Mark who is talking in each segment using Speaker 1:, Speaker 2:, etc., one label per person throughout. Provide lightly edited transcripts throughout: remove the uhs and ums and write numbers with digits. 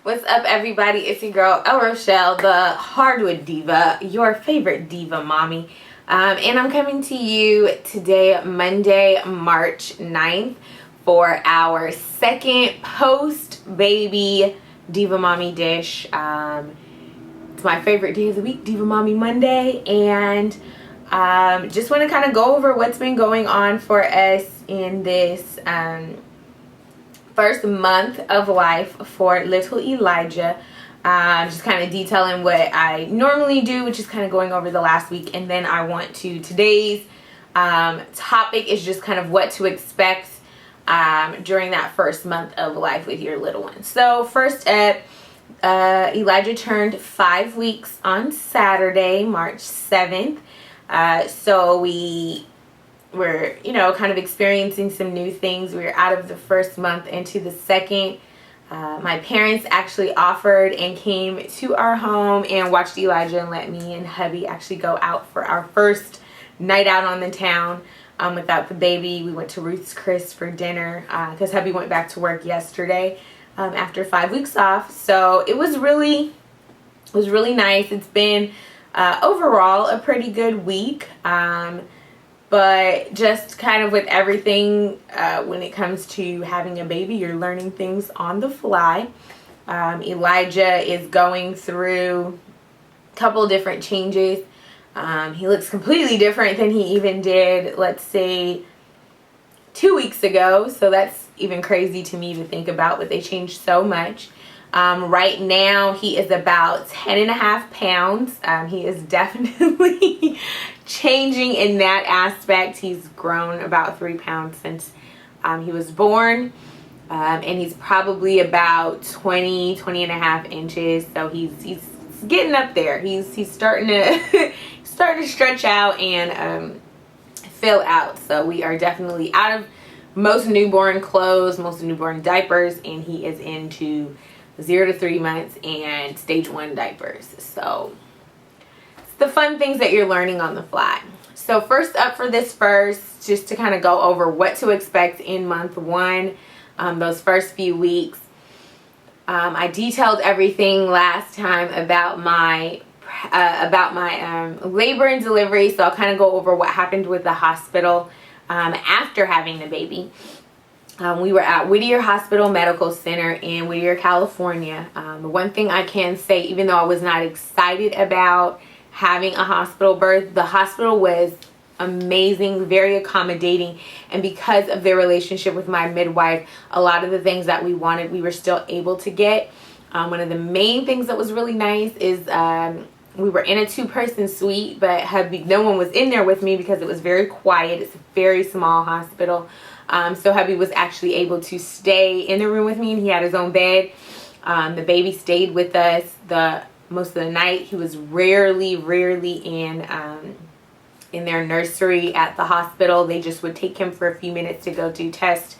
Speaker 1: What's up, everybody? It's your girl, El Rochelle, the Hardwood Diva, your favorite diva mommy. And I'm coming to you today, Monday, March 9th, for our second post-baby Diva Mommy dish. It's my favorite day of the week, Diva Mommy Monday. And just want to kind of go over what's been going on for us in this first month of life for little Elijah. Just kind of detailing what I normally do, which is kind of going over the last week. And then I want to, today's topic is just kind of what to expect during that first month of life with your little one. So first up, Elijah turned 5 weeks on Saturday, March 7th. So we're, kind of experiencing some new things. We're out of the first month into the second. My parents actually offered and came to our home and watched Elijah and let me and hubby actually go out for our first night out on the town without the baby. We went to Ruth's Chris for dinner because hubby went back to work yesterday after 5 weeks off. So it was really nice. It's been overall a pretty good week. But just kind of with everything, when it comes to having a baby, you're learning things on the fly. Elijah is going through a couple different changes. He looks completely different than he even did, let's say, 2 weeks ago. So that's even crazy to me to think about, but they changed so much. Right now he is about 10.5 pounds. He is definitely changing in that aspect. He's grown about 3 pounds since he was born, and he's probably about 20 and a half inches. So he's getting up there. He's starting to starting to stretch out and fill out. So we are definitely out of most newborn clothes, most newborn diapers, and he is into 0 to 3 months and stage 1 diapers. So it's the fun things that you're learning on the fly. So first up for this first, just to kind of go over what to expect in month 1, those first few weeks. I detailed everything last time about my labor and delivery, so I'll kind of go over what happened with the hospital after having the baby. We were at Whittier Hospital Medical Center in Whittier, California. The one thing I can say, even though I was not excited about having a hospital birth, the hospital was amazing, very accommodating, and because of their relationship with my midwife, a lot of the things that we wanted, we were still able to get. One of the main things that was really nice is we were in a 2-person suite, but no one was in there with me because it was very quiet. It's a very small hospital. So hubby was actually able to stay in the room with me, and he had his own bed. The baby stayed with us most of the night. He was rarely in their nursery at the hospital. They just would take him for a few minutes to go do tests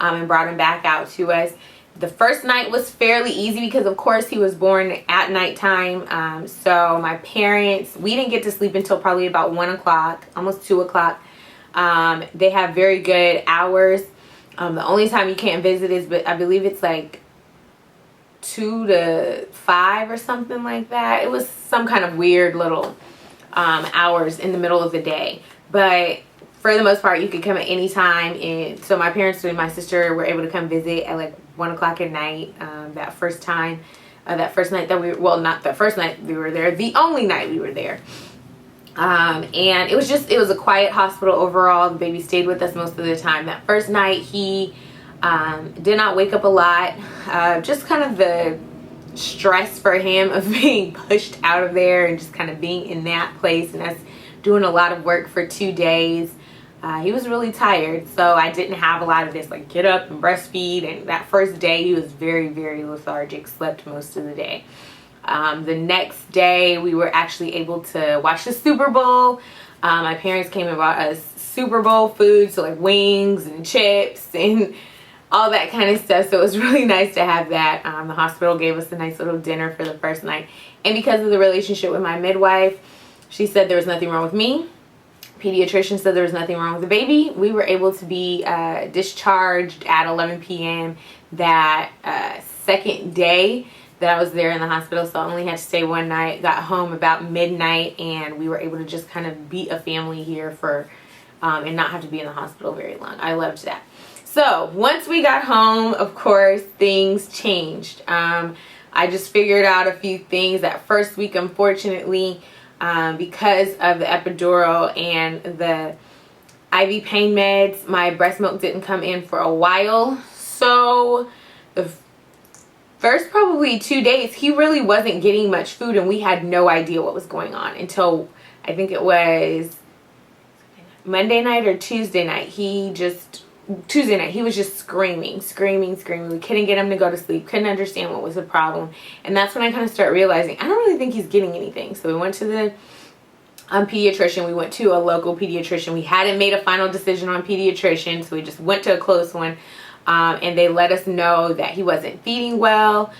Speaker 1: and brought him back out to us. The first night was fairly easy because, of course, he was born at nighttime. So my parents, we didn't get to sleep until probably about 1 o'clock, almost 2 o'clock. They have very good hours. The only time you can't visit is, but I believe it's like 2 to 5 or something like that. It was some kind of weird little hours in the middle of the day, but for the most part you could come at any time. And so my parents and my sister were able to come visit at like 1 o'clock at night. That first night that not the first night we were there, the only night we were there. And it was a quiet hospital overall. The baby stayed with us most of the time. That first night he did not wake up a lot. Just kind of the stress for him of being pushed out of there and just kind of being in that place and us doing a lot of work for 2 days. He was really tired, so I didn't have a lot of this like get up and breastfeed. And that first day he was very, very lethargic, slept most of the day. The next day we were actually able to watch the Super Bowl. My parents came and bought us Super Bowl food, so like wings and chips and all that kind of stuff. So it was really nice to have that. The hospital gave us a nice little dinner for the first night. And because of the relationship with my midwife, she said there was nothing wrong with me. Pediatrician said there was nothing wrong with the baby. We were able to be discharged at 11 p.m. that second day. that I was there in the hospital, so I only had to stay one night. Got home about midnight, and we were able to just kind of be a family here for and not have to be in the hospital very long. I loved that. So once we got home, of course, things changed. I just figured out a few things. That first week, unfortunately, because of the epidural and the IV pain meds, my breast milk didn't come in for a while. So the first probably 2 days, he really wasn't getting much food, and we had no idea what was going on until I think it was Monday night or Tuesday night. Tuesday night, he was just screaming. We couldn't get him to go to sleep, couldn't understand what was the problem. And that's when I kind of start realizing, I don't really think he's getting anything. So we went to the pediatrician. We went to a local pediatrician. We hadn't made a final decision on pediatrician, so we just went to a close one. And they let us know that he wasn't feeding well.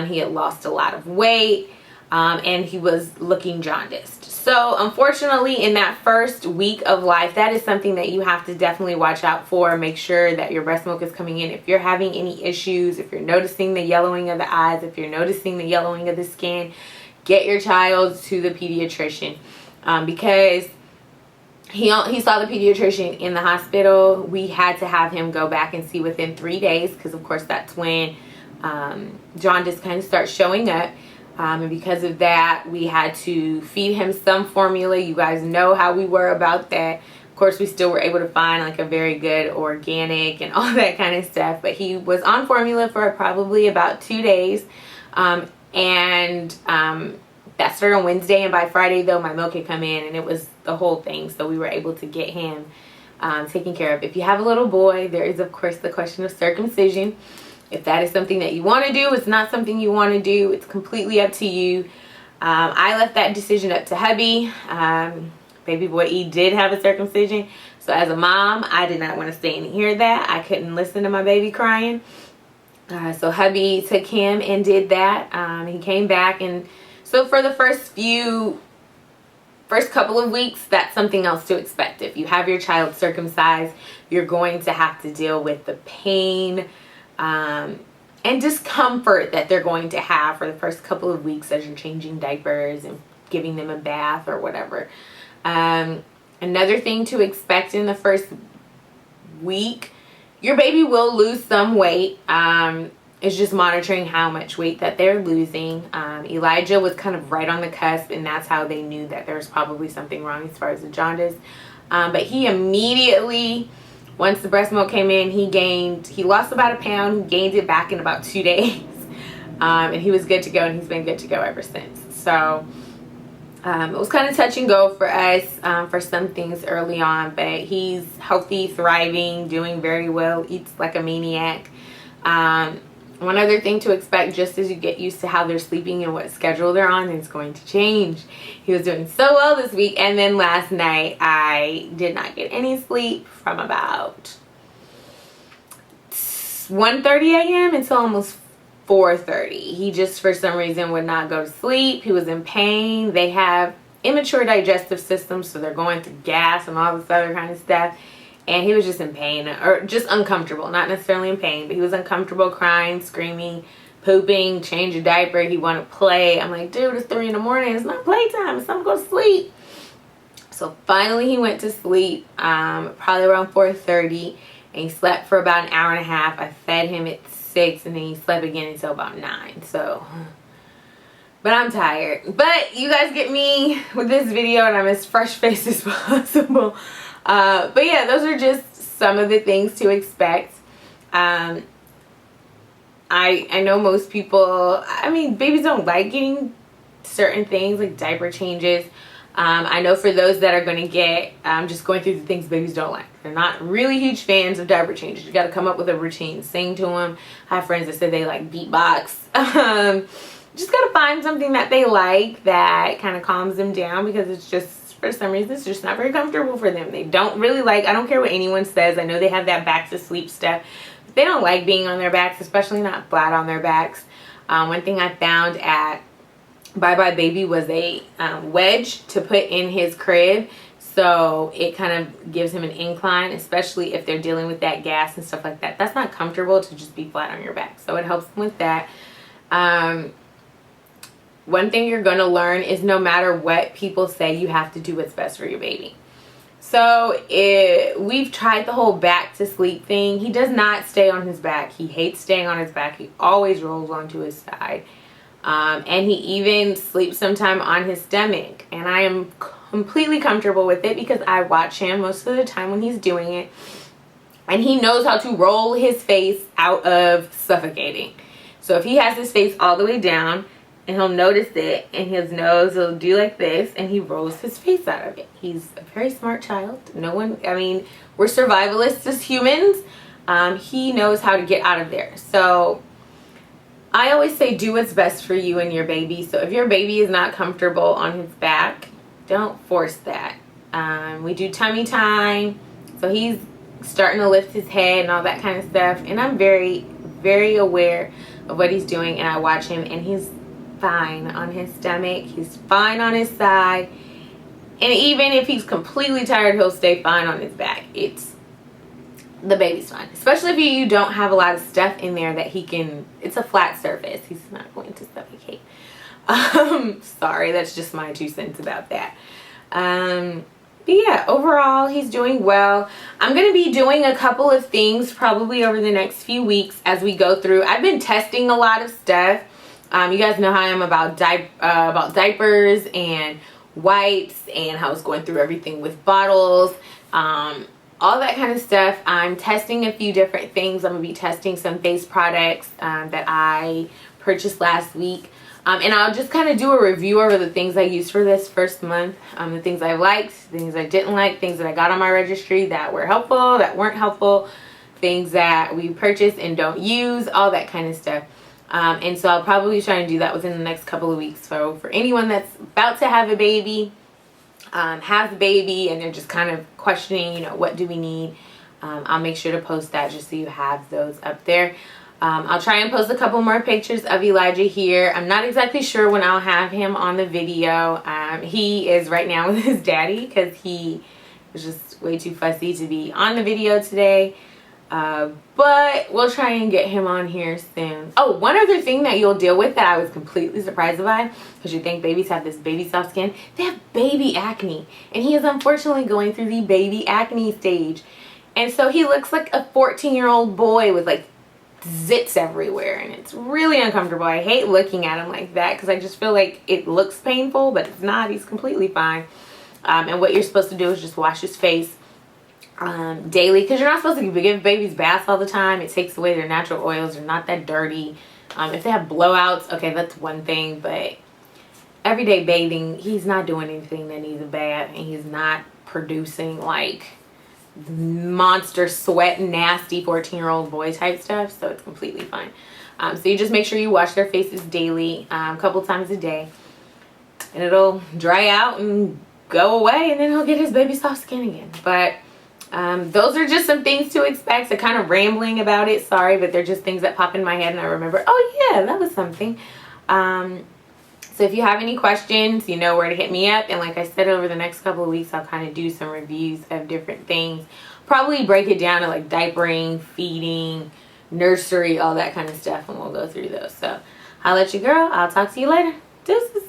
Speaker 1: He had lost a lot of weight. And he was looking jaundiced. So unfortunately, in that first week of life, that is something that you have to definitely watch out for. Make sure that your breast milk is coming in. If you're having any issues, if you're noticing the yellowing of the eyes, if you're noticing the yellowing of the skin, get your child to the pediatrician. Because he saw the pediatrician in the hospital. We had to have him go back and see within 3 days, because of course that's when jaundice kind of starts showing up. And because of that, we had to feed him some formula. You guys know how we were about that. Of course, we still were able to find like a very good organic and all that kind of stuff. But he was on formula for probably about 2 days. That started on Wednesday. And by Friday, though, my milk had come in and it was the whole thing. So we were able to get him taken care of. If you have a little boy, there is, of course, the question of circumcision. If that is something that you want to do, it's not something you want to do. It's completely up to you. I left that decision up to hubby. Baby boy E did have a circumcision. So as a mom, I did not want to stay and hear that. I couldn't listen to my baby crying. So hubby took him and did that. He came back, and so for the first couple of weeks, that's something else to expect. If you have your child circumcised, you're going to have to deal with the pain and discomfort that they're going to have for the first couple of weeks as you're changing diapers and giving them a bath or whatever. Another thing to expect in the first week, your baby will lose some weight. It's just monitoring how much weight that they're losing. Elijah was kind of right on the cusp, and that's how they knew that there was probably something wrong as far as the jaundice. But he immediately, once the breast milk came in, he lost about 1 pound, gained it back in about 2 days. And he was good to go, and he's been good to go ever since. So it was kind of touch and go for us for some things early on, but he's healthy, thriving, doing very well, eats like a maniac. One other thing to expect, just as you get used to how they're sleeping and what schedule they're on, is going to change. He was doing so well this week, and then last night I did not get any sleep from about 1:30 a.m. until almost 4:30. He just, for some reason, would not go to sleep. He was in pain. They have immature digestive systems, so they're going through gas and all this other kind of stuff. And he was just in pain, or just uncomfortable. Not necessarily in pain, but he was uncomfortable, crying, screaming, pooping, change a diaper. He wanted to play. I'm like, dude, it's 3 in the morning. It's not playtime. It's time to go to sleep. So finally he went to sleep, probably around 4:30. And he slept for about 1.5 hours. I fed him at 6, and then he slept again until about 9. So, but I'm tired. But you guys get me with this video, and I'm as fresh-faced as possible. But yeah, those are just some of the things to expect. I know most people, I mean, babies don't like getting certain things like diaper changes. I know for those that are going to get, just going through the things babies don't like. They're not really huge fans of diaper changes. You got to come up with a routine, sing to them. I have friends that said they like beatbox. Just got to find something that they like that kind of calms them down, because it's just, for some reason, it's just not very comfortable for them. They don't really like, I don't care what anyone says. I know they have that back to sleep stuff. But they don't like being on their backs, especially not flat on their backs. One thing I found at Bye Bye Baby was a wedge to put in his crib. So it kind of gives him an incline, especially if they're dealing with that gas and stuff like that. That's not comfortable to just be flat on your back. So it helps them with that. one thing you're going to learn is no matter what people say, you have to do what's best for your baby. So we've tried the whole back to sleep thing. He does not stay on his back. He hates staying on his back. He always rolls onto his side. And he even sleeps sometime on his stomach. And I am completely comfortable with it because I watch him most of the time when he's doing it. And he knows how to roll his face out of suffocating. So if he has his face all the way down, and he'll notice it, and his nose will do like this, and he rolls his face out of it. He's a very smart child. No one, I mean, we're survivalists as humans. He knows how to get out of there. So I always say do what's best for you and your baby. So if your baby is not comfortable on his back, don't force that. We do tummy time. So he's starting to lift his head and all that kind of stuff. And I'm very, very aware of what he's doing, and I watch him, and he's fine on his stomach. He's fine on his side. And even if he's completely tired, he'll stay fine on his back. The baby's fine. Especially if you don't have a lot of stuff in there that he can, it's a flat surface. He's not going to suffocate. Sorry, that's just my 2 cents about that. But yeah, overall, he's doing well. I'm going to be doing a couple of things probably over the next few weeks as we go through. I've been testing a lot of stuff. You guys know how I am about diapers and wipes, and how I was going through everything with bottles, all that kind of stuff. I'm testing a few different things. I'm going to be testing some face products that I purchased last week. And I'll just kind of do a review over the things I used for this first month. The things I liked, things I didn't like, things that I got on my registry that were helpful, that weren't helpful, things that we purchased and don't use, all that kind of stuff. And so I'll probably try and do that within the next couple of weeks. So for anyone that's about to have a baby, has a baby, and they're just kind of questioning, you know, what do we need? I'll make sure to post that just so you have those up there. I'll try and post a couple more pictures of Elijah here. I'm not exactly sure when I'll have him on the video. He is right now with his daddy because he was just way too fussy to be on the video today. But we'll try and get him on here soon. Oh, one other thing that you'll deal with that I was completely surprised by, because you think babies have this baby soft skin. They have baby acne. And he is unfortunately going through the baby acne stage. And so he looks like a 14-year-old boy with like zits everywhere, and it's really uncomfortable. I hate looking at him like that because I just feel like it looks painful, but it's not. He's completely fine. And what you're supposed to do is just wash his face daily, because you're not supposed to give babies baths all the time. It takes away their natural oils. They're not that dirty. If they have blowouts, okay, that's one thing, but everyday bathing, he's not doing anything that needs a bath, and he's not producing like monster sweat, nasty 14-year-old boy type stuff, so it's completely fine. So you just make sure you wash their faces daily, a couple times a day, and it'll dry out and go away, and then he'll get his baby soft skin again. But those are just some things to expect. So kind of rambling about it, sorry, but they're just things that pop in my head and I remember, oh yeah, that was something. So if you have any questions, you know where to hit me up. And like I said, over the next couple of weeks, I'll kind of do some reviews of different things. Probably break it down to like diapering, feeding, nursery, all that kind of stuff. And we'll go through those. So I'll let you girl. I'll talk to you later. Deuces.